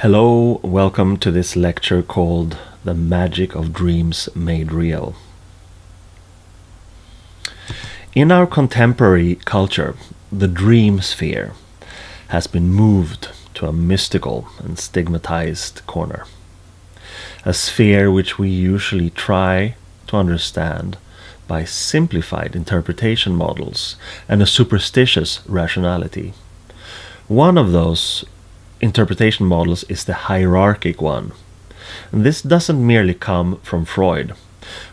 Hello, welcome to this lecture called The Magic of Dreams Made Real. In our contemporary culture, the dream sphere has been moved to a mystical and stigmatized corner. A sphere which we usually try to understand by simplified interpretation models and a superstitious rationality. One of those interpretation models is the hierarchic one. And this doesn't merely come from Freud,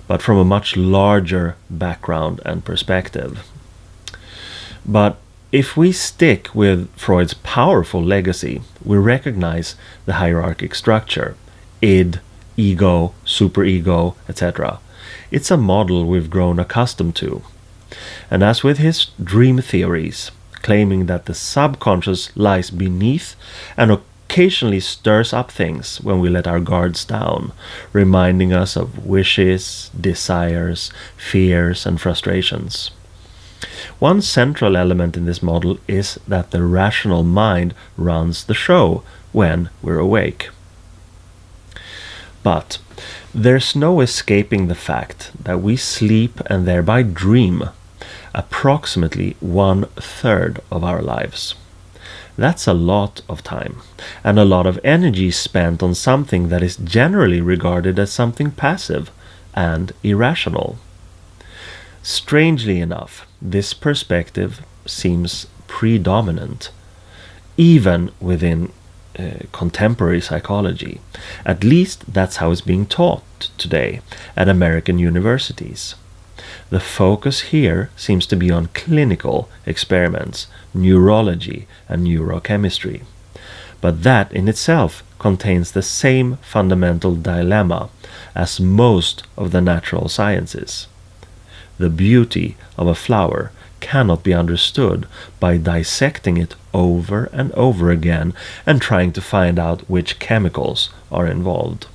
but from a much larger background and perspective. But if we stick with Freud's powerful legacy, we recognize the hierarchic structure, id, ego, superego, etc. It's a model we've grown accustomed to. And as with his dream theories, claiming that the subconscious lies beneath and occasionally stirs up things when we let our guards down, reminding us of wishes, desires, fears, and frustrations. One central element in this model is that the rational mind runs the show when we're awake. But there's no escaping the fact that we sleep and thereby dream approximately 1/3 of our lives. That's a lot of time, and a lot of energy spent on something that is generally regarded as something passive and irrational. Strangely enough, this perspective seems predominant, even within contemporary psychology. At least that's how it's being taught today at American universities. The focus here seems to be on clinical experiments, neurology, and neurochemistry. But that in itself contains the same fundamental dilemma as most of the natural sciences. The beauty of a flower cannot be understood by dissecting it over and over again and trying to find out which chemicals are involved.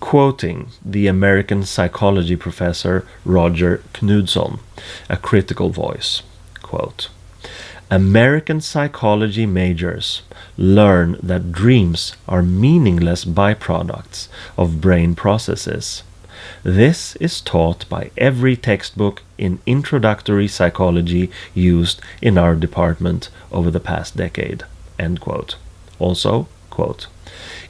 Quoting the American psychology professor Roger Knudson, a critical voice, quote, "American psychology majors learn that dreams are meaningless byproducts of brain processes. This is taught by every textbook in introductory psychology used in our department over the past decade." End quote. Also, quote,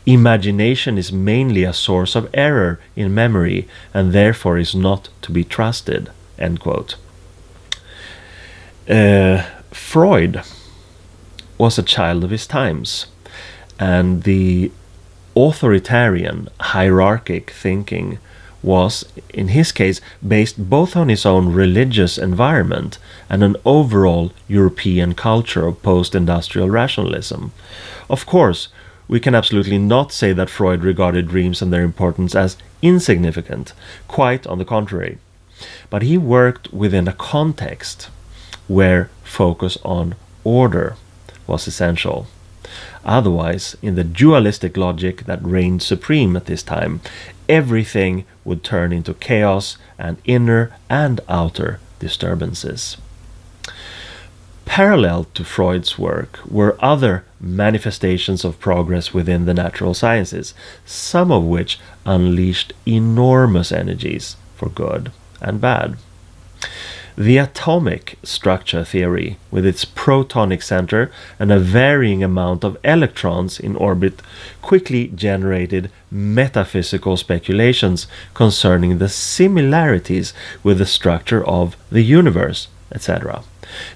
"Imagination is mainly a source of error in memory and therefore is not to be trusted." End quote. Freud was a child of his times, and the authoritarian, hierarchic thinking was, in his case, based both on his own religious environment and an overall European culture of post-industrial rationalism. Of course, we can absolutely not say that Freud regarded dreams and their importance as insignificant, quite on the contrary. But he worked within a context where focus on order was essential. Otherwise, in the dualistic logic that reigned supreme at this time, everything would turn into chaos and inner and outer disturbances. Parallel to Freud's work were other manifestations of progress within the natural sciences, some of which unleashed enormous energies for good and bad. The atomic structure theory, with its protonic center and a varying amount of electrons in orbit, quickly generated metaphysical speculations concerning the similarities with the structure of the universe, etc.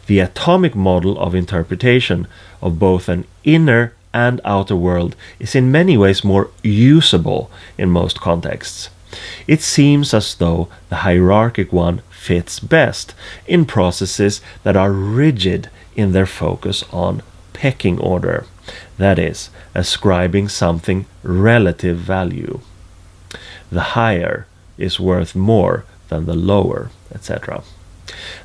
The atomic model of interpretation of both an inner and outer world is in many ways more usable in most contexts. It seems as though the hierarchic one fits best in processes that are rigid in their focus on pecking order, that is, ascribing something relative value. The higher is worth more than the lower, etc.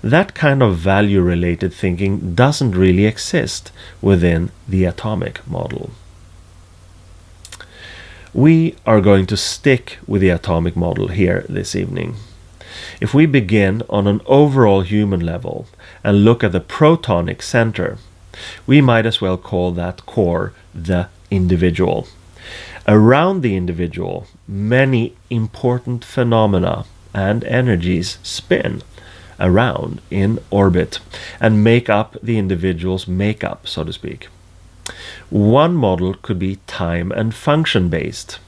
That kind of value-related thinking doesn't really exist within the atomic model. We are going to stick with the atomic model here this evening. If we begin on an overall human level and look at the protonic center, We might as well call that core the individual. Around the individual, many important phenomena and energies spin around in orbit and make up the individual's makeup, so to speak. One model could be time and function based.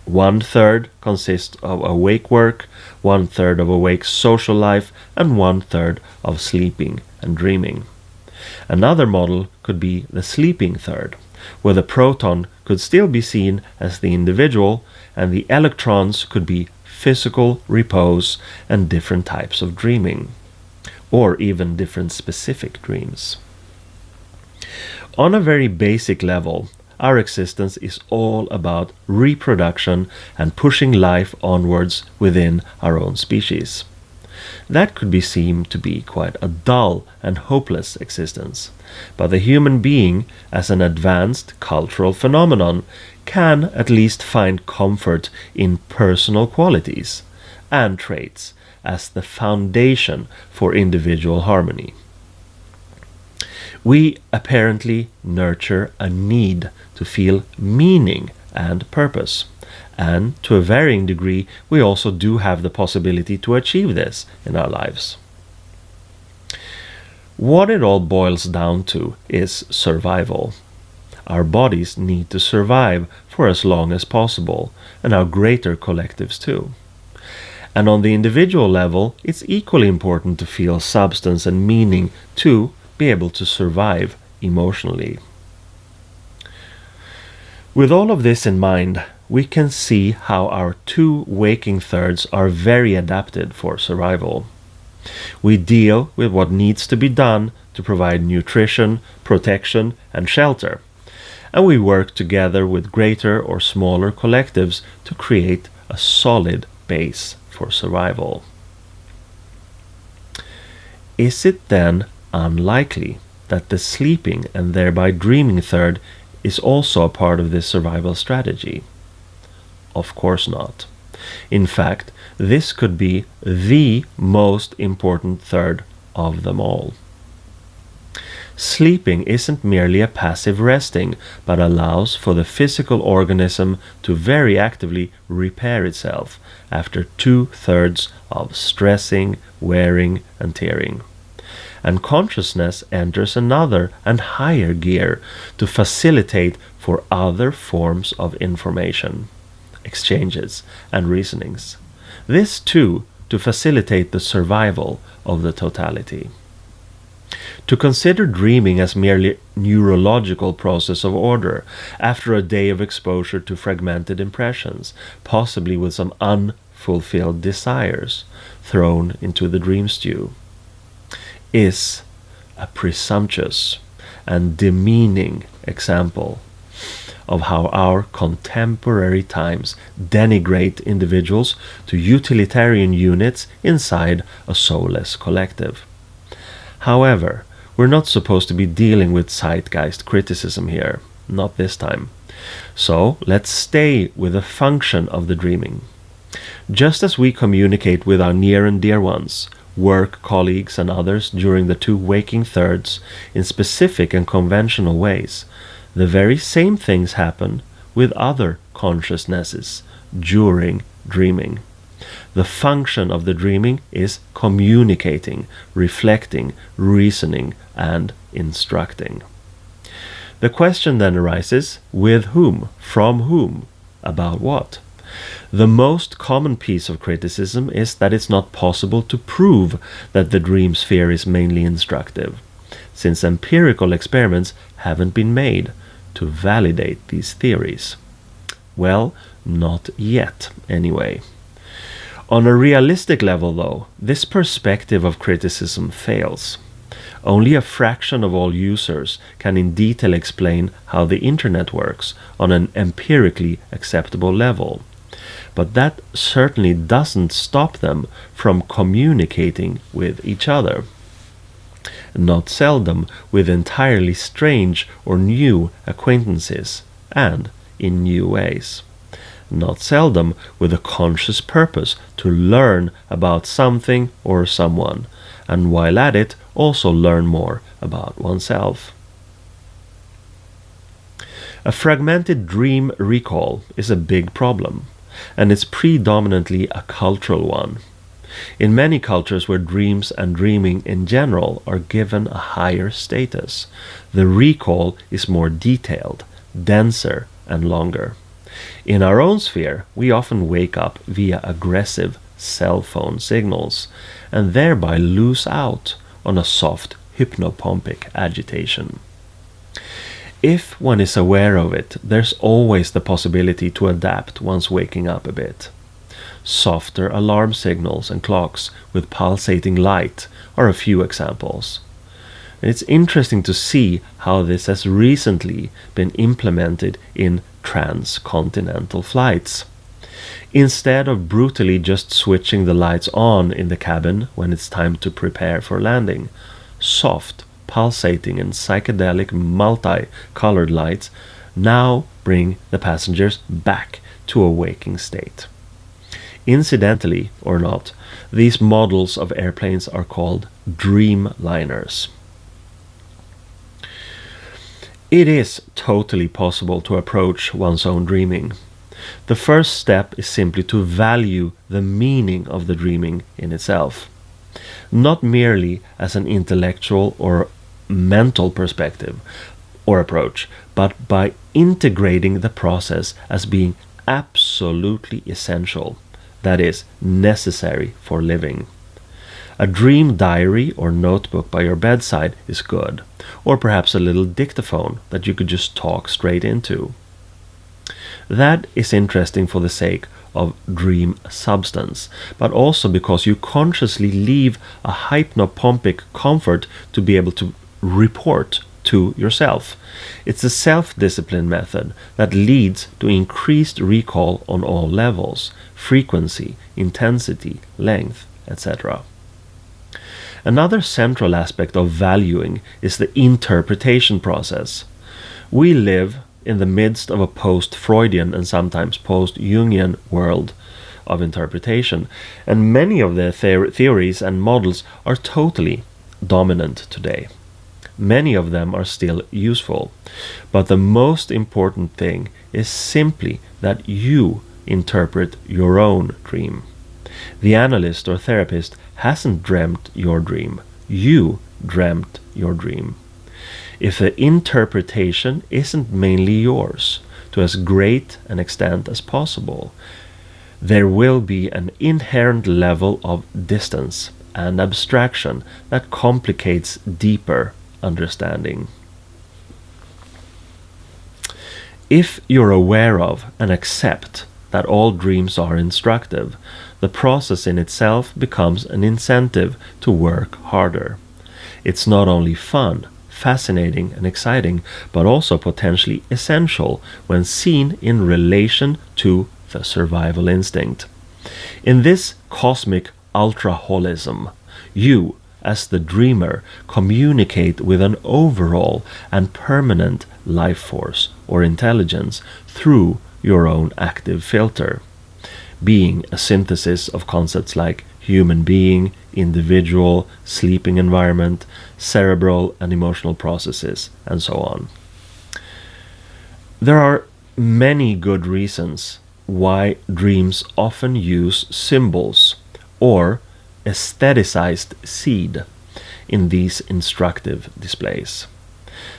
1/3 consists of awake work, 1/3 of awake social life, and 1/3 of sleeping and dreaming. Another model could be the sleeping third, where the proton could still be seen as the individual and the electrons could be physical repose and different types of dreaming, or even different specific dreams. On a very basic level, our existence is all about reproduction and pushing life onwards within our own species. That could be seen to be quite a dull and hopeless existence, but the human being, as an advanced cultural phenomenon, can at least find comfort in personal qualities and traits as the foundation for individual harmony. We apparently nurture a need to feel meaning and purpose, and to a varying degree we also do have the possibility to achieve this in our lives. What it all boils down to is survival. Our bodies need to survive for as long as possible, and our greater collectives too. And on the individual level, it's equally important to feel substance and meaning to be able to survive emotionally. With all of this in mind, we can see how our two waking thirds are very adapted for survival. We deal with what needs to be done to provide nutrition, protection, and shelter, and we work together with greater or smaller collectives to create a solid base for survival. Is it then unlikely that the sleeping and thereby dreaming third is also a part of this survival strategy? Of course not. In fact, this could be the most important third of them all. Sleeping isn't merely a passive resting, but allows for the physical organism to very actively repair itself after 2/3 of stressing, wearing, and tearing. And consciousness enters another and higher gear to facilitate for other forms of information, exchanges, and reasonings. This too to facilitate the survival of the totality. To consider dreaming as merely neurological process of order after a day of exposure to fragmented impressions, possibly with some unfulfilled desires thrown into the dream stew, is a presumptuous and demeaning example of how our contemporary times denigrate individuals to utilitarian units inside a soulless collective. However, we're not supposed to be dealing with zeitgeist criticism here, not this time. So let's stay with the function of the dreaming. Just as we communicate with our near and dear ones, work colleagues and others during the two waking thirds in specific and conventional ways, the very same things happen with other consciousnesses during dreaming. The function of the dreaming is communicating, reflecting, reasoning, and instructing. The question then arises, with whom, from whom, about what? The most common piece of criticism is that it's not possible to prove that the dream sphere is mainly instructive, since empirical experiments haven't been made to validate these theories. Well, not yet, anyway. On a realistic level, though, this perspective of criticism fails. Only a fraction of all users can in detail explain how the internet works on an empirically acceptable level. But that certainly doesn't stop them from communicating with each other. Not seldom with entirely strange or new acquaintances, and in new ways. Not seldom with a conscious purpose to learn about something or someone, and while at it also learn more about oneself. A fragmented dream recall is a big problem, and it's predominantly a cultural one. In many cultures where dreams and dreaming in general are given a higher status, the recall is more detailed, denser, and longer. In our own sphere, we often wake up via aggressive cell phone signals and thereby lose out on a soft hypnopompic agitation. If one is aware of it, there's always the possibility to adapt once waking up a bit. Softer alarm signals and clocks with pulsating light are a few examples. It's interesting to see how this has recently been implemented in transcontinental flights. Instead of brutally just switching the lights on in the cabin when it's time to prepare for landing, soft, pulsating and psychedelic multi-colored lights now bring the passengers back to a waking state. Incidentally or not, these models of airplanes are called dreamliners. It is totally possible to approach one's own dreaming. The first step is simply to value the meaning of the dreaming in itself, not merely as an intellectual or mental perspective or approach, but by integrating the process as being absolutely essential, that is, necessary for living. A dream diary or notebook by your bedside is good, or perhaps a little dictaphone that you could just talk straight into. That is interesting for the sake of dream substance, but also because you consciously leave a hypnopompic comfort to be able to report to yourself. It's a self-discipline method that leads to increased recall on all levels: frequency, intensity, length, etc. Another central aspect of valuing is the interpretation process. We live in the midst of a post-Freudian and sometimes post-Jungian world of interpretation, and many of the theories and models are totally dominant today. Many of them are still useful, but the most important thing is simply that you interpret your own dream. The analyst or therapist hasn't dreamt your dream. You dreamt your dream. If the interpretation isn't mainly yours, to as great an extent as possible, there will be an inherent level of distance and abstraction that complicates deeper understanding. If you're aware of and accept that all dreams are instructive, the process in itself becomes an incentive to work harder. It's not only fun, fascinating and exciting, but also potentially essential when seen in relation to the survival instinct. In this cosmic ultra-holism, you, as the dreamer, communicate with an overall and permanent life force or intelligence through your own active filter, being a synthesis of concepts like human being, individual, sleeping environment, cerebral and emotional processes, and so on. There are many good reasons why dreams often use symbols or aestheticized seed in these instructive displays.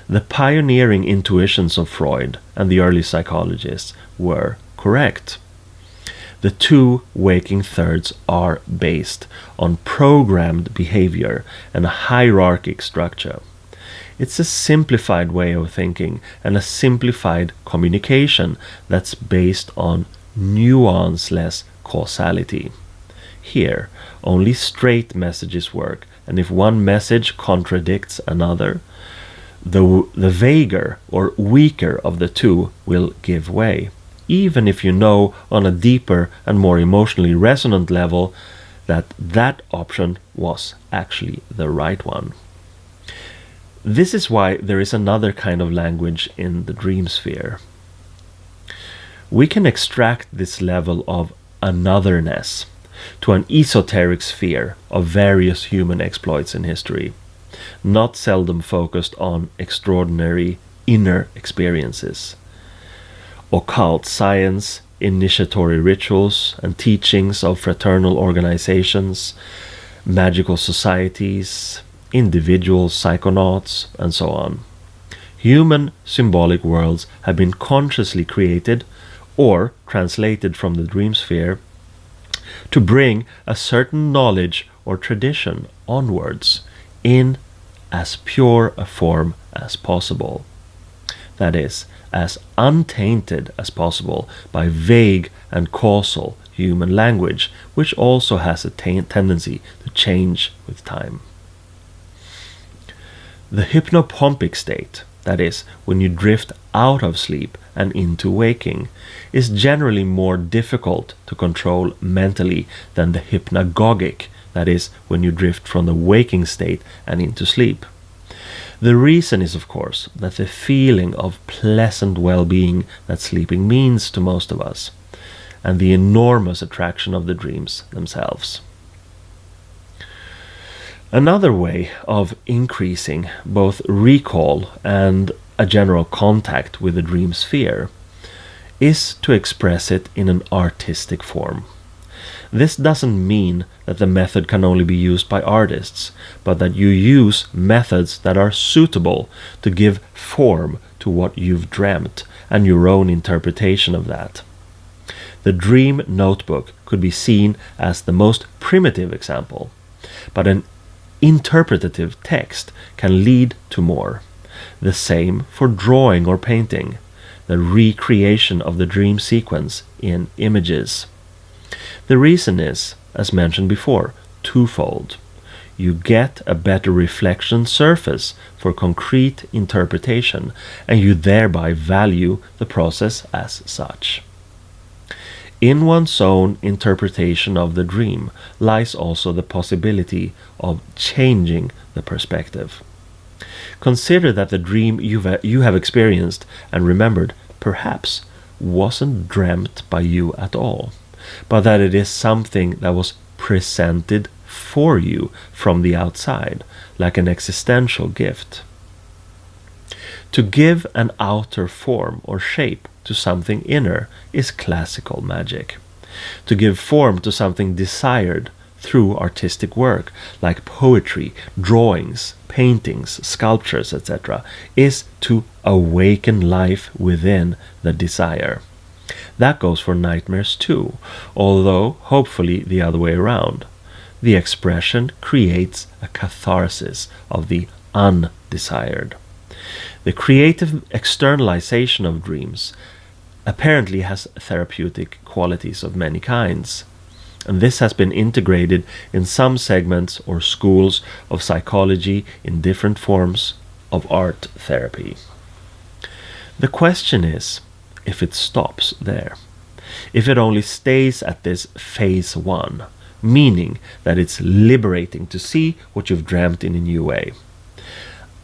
The pioneering intuitions of Freud and the early psychologists were correct. The two waking thirds are based on programmed behavior and a hierarchic structure. It's a simplified way of thinking and a simplified communication that's based on nuanceless causality. Here, only straight messages work, and if one message contradicts another, the vaguer or weaker of the two will give way, even if you know on a deeper and more emotionally resonant level that that option was actually the right one. This is why there is another kind of language in the dream sphere. We can extract this level of anotherness to an esoteric sphere of various human exploits in history. not seldom focused on extraordinary inner experiences. Occult science, initiatory rituals, and teachings of fraternal organizations, magical societies, individual psychonauts, and so on. Human symbolic worlds have been consciously created or translated from the dream sphere to bring a certain knowledge or tradition onwards in as pure a form as possible. That is, as untainted as possible by vague and causal human language, which also has a tendency to change with time. The hypnopompic state, that is, when you drift out of sleep and into waking, is generally more difficult to control mentally than the hypnagogic, that is, when you drift from the waking state and into sleep. The reason is, of course, that the feeling of pleasant well-being that sleeping means to most of us, and the enormous attraction of the dreams themselves. Another way of increasing both recall and a general contact with the dream sphere is to express it in an artistic form. This doesn't mean that the method can only be used by artists, but that you use methods that are suitable to give form to what you've dreamt and your own interpretation of that. The dream notebook could be seen as the most primitive example, but an interpretative text can lead to more. The same for drawing or painting, the recreation of the dream sequence in images. The reason is, as mentioned before, twofold. You get a better reflection surface for concrete interpretation, and you thereby value the process as such. In one's own interpretation of the dream lies also the possibility of changing the perspective. Consider that the dream you have experienced and remembered perhaps wasn't dreamt by you at all, but that it is something that was presented for you from the outside, like an existential gift. To give an outer form or shape to something inner is classical magic. To give form to something desired through artistic work, like poetry, drawings, paintings, sculptures, etc., is to awaken life within the desire. That goes for nightmares too, although hopefully the other way around. The expression creates a catharsis of the undesired. The creative externalization of dreams apparently has therapeutic qualities of many kinds, and this has been integrated in some segments or schools of psychology in different forms of art therapy. The question is if it stops there, if it only stays at this phase 1, meaning that it's liberating to see what you've dreamt in a new way.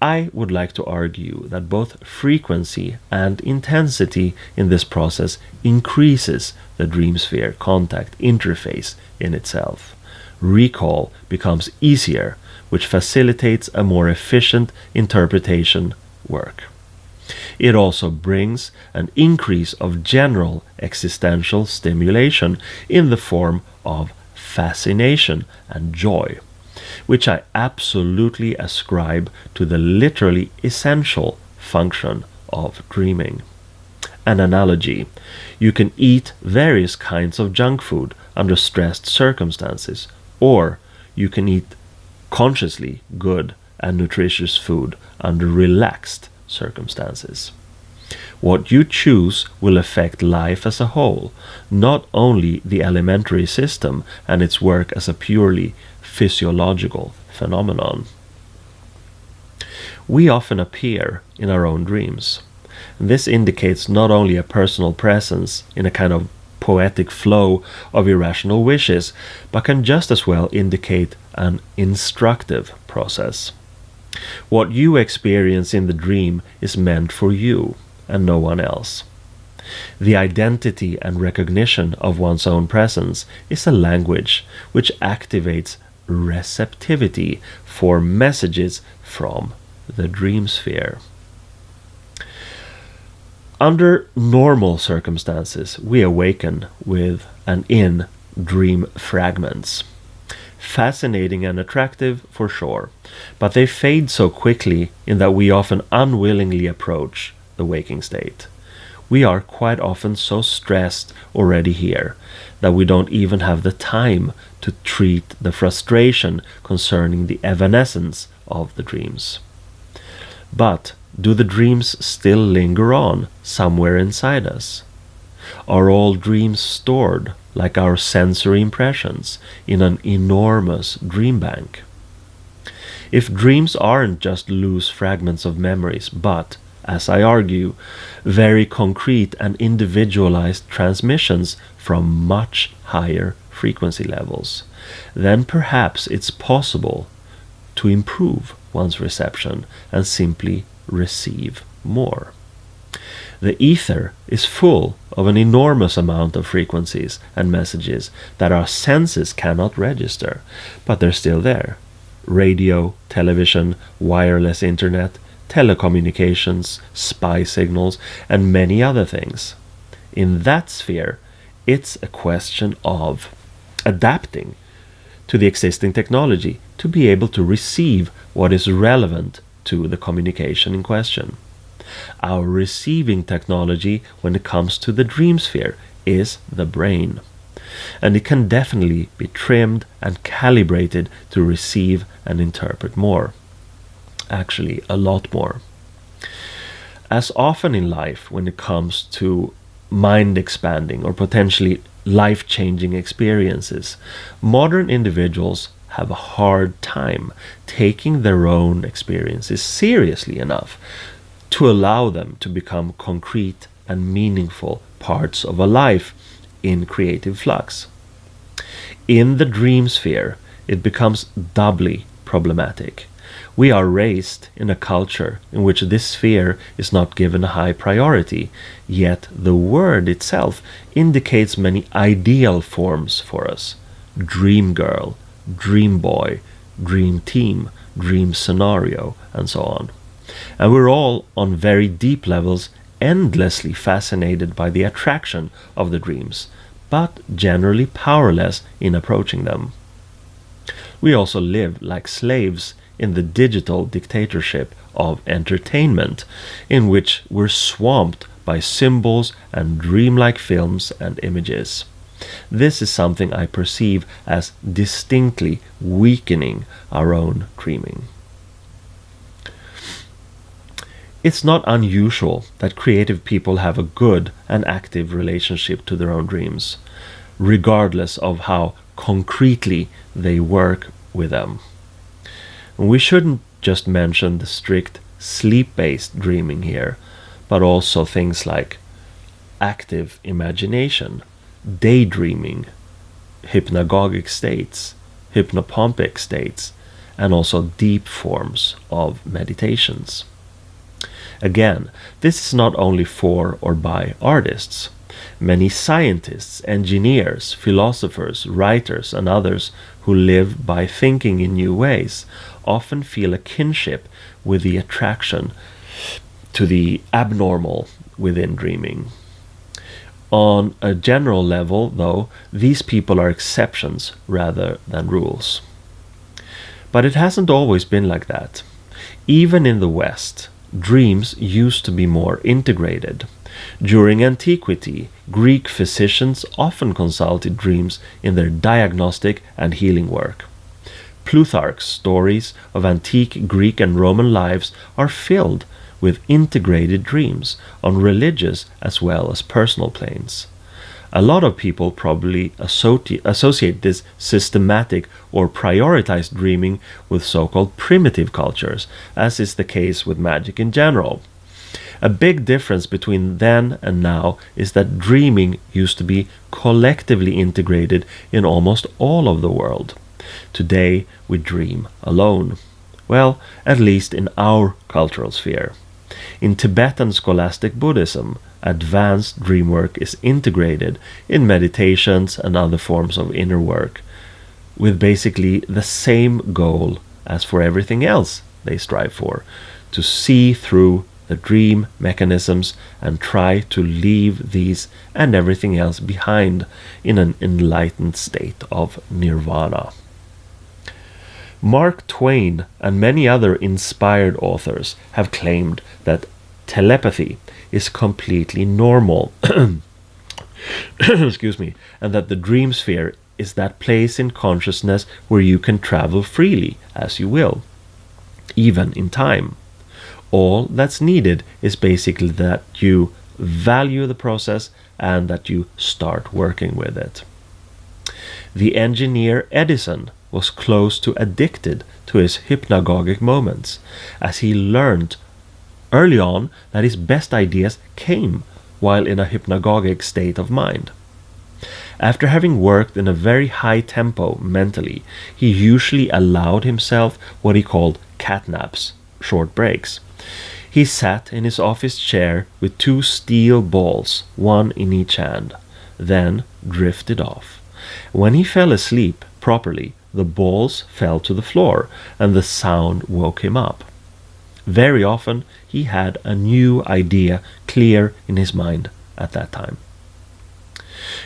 I would like to argue that both frequency and intensity in this process increases the dream sphere contact interface in itself. Recall becomes easier, which facilitates a more efficient interpretation work. It also brings an increase of general existential stimulation in the form of fascination and joy, which I absolutely ascribe to the literally essential function of dreaming. An analogy: you can eat various kinds of junk food under stressed circumstances, or you can eat consciously good and nutritious food under relaxed circumstances. What you choose will affect life as a whole, not only the alimentary system and its work as a purely physiological phenomenon. We often appear in our own dreams. This indicates not only a personal presence in a kind of poetic flow of irrational wishes, but can just as well indicate an instructive process. What you experience in the dream is meant for you and no one else. The identity and recognition of one's own presence is a language which activates receptivity for messages from the dream sphere. Under normal circumstances, we awaken with and in dream fragments. Fascinating and attractive for sure, but they fade so quickly in that we often unwillingly approach the waking state. We are quite often so stressed already here that we don't even have the time to treat the frustration concerning the evanescence of the dreams. But do the dreams still linger on somewhere inside us? Are all dreams stored, like our sensory impressions, in an enormous dream bank? If dreams aren't just loose fragments of memories, but, as I argue, very concrete and individualized transmissions from much higher frequency levels, then perhaps it's possible to improve one's reception and simply receive more. The ether is full of an enormous amount of frequencies and messages that our senses cannot register, but they're still there. Radio, television, wireless internet, telecommunications, spy signals, and many other things. In that sphere, it's a question of adapting to the existing technology to be able to receive what is relevant to the communication in question. Our receiving technology when it comes to the dream sphere is the brain, and it can definitely be trimmed and calibrated to receive and interpret more. Actually, a lot more. As often in life when it comes to mind expanding or potentially life-changing experiences, modern individuals have a hard time taking their own experiences seriously enough to allow them to become concrete and meaningful parts of a life in creative flux. In the dream sphere, it becomes doubly problematic. We are raised in a culture in which this sphere is not given a high priority, yet the word itself indicates many ideal forms for us. Dream girl, dream boy, dream team, dream scenario, and so on. And we're all, on very deep levels, endlessly fascinated by the attraction of the dreams, but generally powerless in approaching them. We also live like slaves in the digital dictatorship of entertainment, in which we're swamped by symbols and dreamlike films and images. This is something I perceive as distinctly weakening our own dreaming. It's not unusual that creative people have a good and active relationship to their own dreams, regardless of how concretely they work with them. We shouldn't just mention the strict sleep-based dreaming here, but also things like active imagination, daydreaming, hypnagogic states, hypnopompic states, and also deep forms of meditations. Again, this is not only for or by artists. Many scientists, engineers, philosophers, writers, and others who live by thinking in new ways often feel a kinship with the attraction to the abnormal within dreaming. On a general level, though, these people are exceptions rather than rules. But it hasn't always been like that. Even in the West, dreams used to be more integrated. During antiquity, Greek physicians often consulted dreams in their diagnostic and healing work. Plutarch's stories of antique Greek and Roman lives are filled with integrated dreams on religious as well as personal planes. A lot of people probably associate this systematic or prioritized dreaming with so-called primitive cultures, as is the case with magic in general. A big difference between then and now is that dreaming used to be collectively integrated in almost all of the world. Today we dream alone. Well, at least in our cultural sphere. In Tibetan scholastic Buddhism, advanced dream work is integrated in meditations and other forms of inner work, with basically the same goal as for everything else they strive for, to see through the dream mechanisms and try to leave these and everything else behind in an enlightened state of nirvana. Mark Twain and many other inspired authors have claimed that telepathy is completely normal excuse me, and that the dream sphere is that place in consciousness where you can travel freely as you will, even in time. All that's needed is basically that you value the process and that you start working with it. The engineer Edison was close to addicted to his hypnagogic moments, as he learned early on that his best ideas came while in a hypnagogic state of mind. After having worked in a very high tempo mentally, he usually allowed himself what he called catnaps, short breaks. He sat in his office chair with 2 steel balls, one in each hand, then drifted off. When he fell asleep properly, the balls fell to the floor and the sound woke him up. Very often he had a new idea clear in his mind at that time.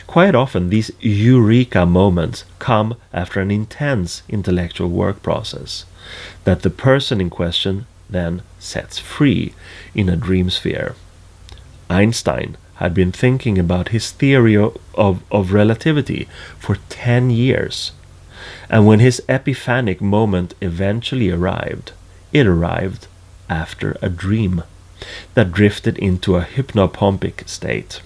Quite often these eureka moments come after an intense intellectual work process that the person in question then sets free in a dream sphere. Einstein had been thinking about his theory of relativity for 10 years, and when his epiphanic moment eventually arrived, it arrived after a dream that drifted into a hypnopompic state.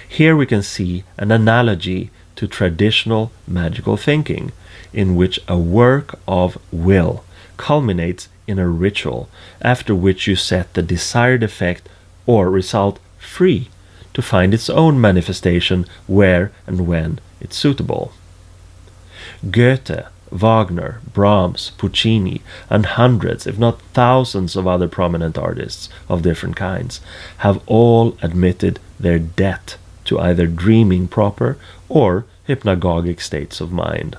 Here we can see an analogy to traditional magical thinking, in which a work of will culminates in a ritual, after which you set the desired effect or result free to find its own manifestation where and when it's suitable. Goethe, Wagner, Brahms, Puccini, and hundreds, if not thousands of other prominent artists of different kinds have all admitted their debt to either dreaming proper or hypnagogic states of mind.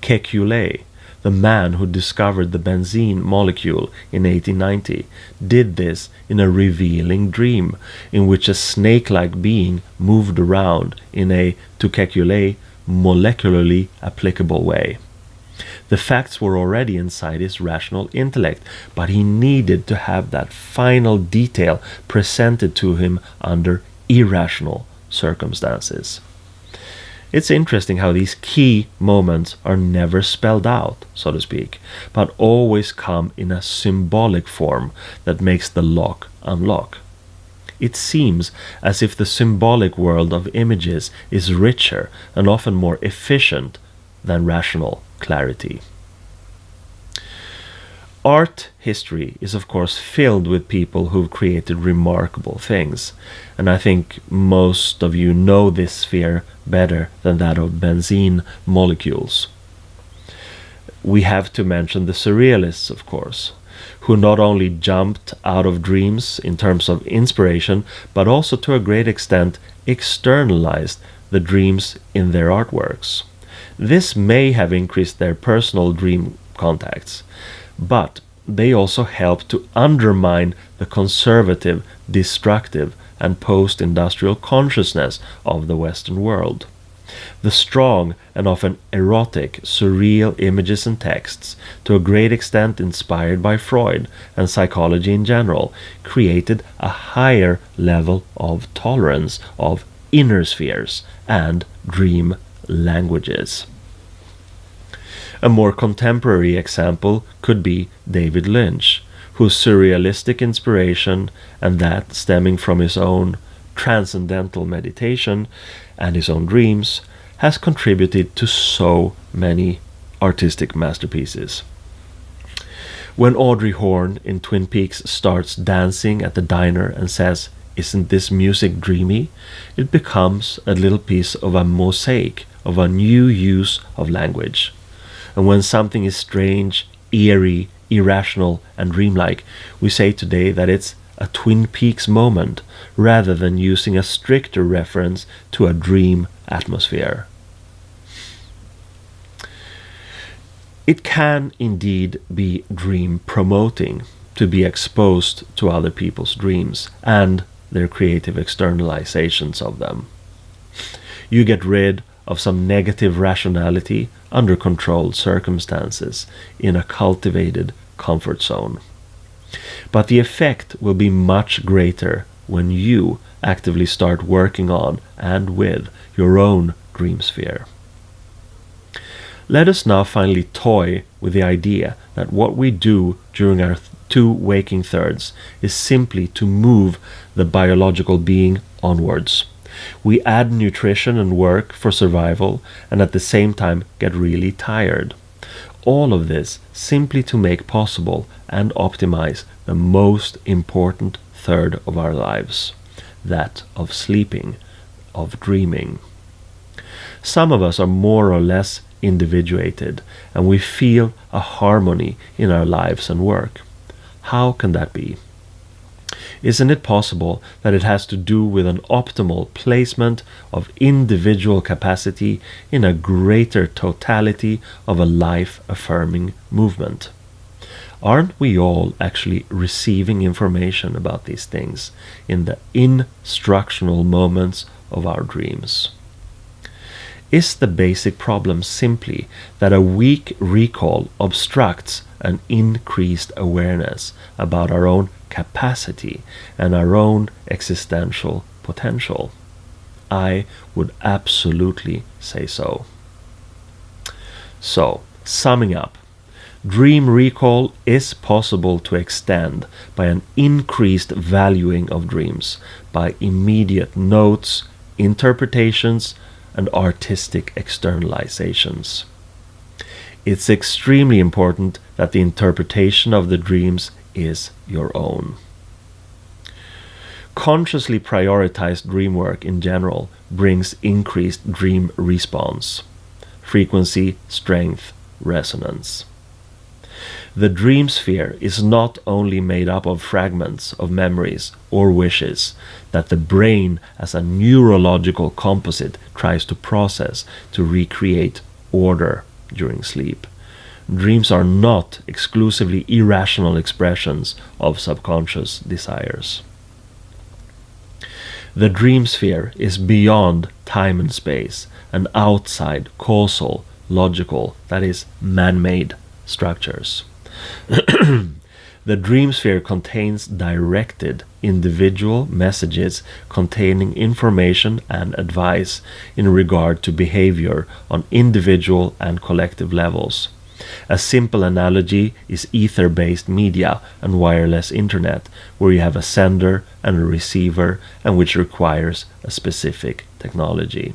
Kekulé, the man who discovered the benzene molecule in 1890, did this in a revealing dream in which a snake-like being moved around in a, to Kekulé, molecularly applicable way. The facts were already inside his rational intellect, but he needed to have that final detail presented to him under irrational circumstances. It's interesting how these key moments are never spelled out, so to speak, but always come in a symbolic form that makes the lock unlock. It seems as if the symbolic world of images is richer and often more efficient than rational clarity. Art history is of course filled with people who've created remarkable things, and I think most of you know this sphere better than that of benzene molecules. We have to mention the Surrealists, of course, who not only jumped out of dreams in terms of inspiration, but also to a great extent externalized the dreams in their artworks. This may have increased their personal dream contacts, but they also helped to undermine the conservative, destructive, and post-industrial consciousness of the Western world. The strong and often erotic, surreal images and texts, to a great extent inspired by Freud and psychology in general, created a higher level of tolerance of inner spheres and dream languages. A more contemporary example could be David Lynch, whose surrealistic inspiration, and that stemming from his own transcendental meditation and his own dreams, has contributed to so many artistic masterpieces. When Audrey Horne in Twin Peaks starts dancing at the diner and says, "Isn't this music dreamy?" it becomes a little piece of a mosaic of a new use of language. And when something is strange, eerie, irrational, and dreamlike, we say today that it's a Twin Peaks moment, rather than using a stricter reference to a dream atmosphere. It can indeed be dream promoting to be exposed to other people's dreams and their creative externalizations of them. You get rid of some negative rationality under controlled circumstances in a cultivated comfort zone. But the effect will be much greater when you actively start working on and with your own dream sphere. Let us now finally toy with the idea that what we do during our two waking thirds is simply to move the biological being onwards. We add nutrition and work for survival and at the same time get really tired. All of this simply to make possible and optimize the most important third of our lives, that of sleeping, of dreaming. Some of us are more or less individuated and we feel a harmony in our lives and work. How can that be? Isn't it possible that it has to do with an optimal placement of individual capacity in a greater totality of a life-affirming movement? Aren't we all actually receiving information about these things in the instructional moments of our dreams? Is the basic problem simply that a weak recall obstructs an increased awareness about our own capacity and our own existential potential? I would absolutely say so. So, summing up, dream recall is possible to extend by an increased valuing of dreams, by immediate notes, interpretations, and artistic externalizations. It's extremely important that the interpretation of the dreams is your own. Consciously prioritized dream work in general brings increased dream response, frequency, strength, resonance. The dream sphere is not only made up of fragments of memories or wishes that the brain as a neurological composite tries to process to recreate order during sleep. Dreams are not exclusively irrational expressions of subconscious desires. The dream sphere is beyond time and space and outside causal, logical, that is, man-made structures. The dream sphere contains directed individual messages containing information and advice in regard to behavior on individual and collective levels. A simple analogy is ether-based media and wireless internet, where you have a sender and a receiver and which requires a specific technology.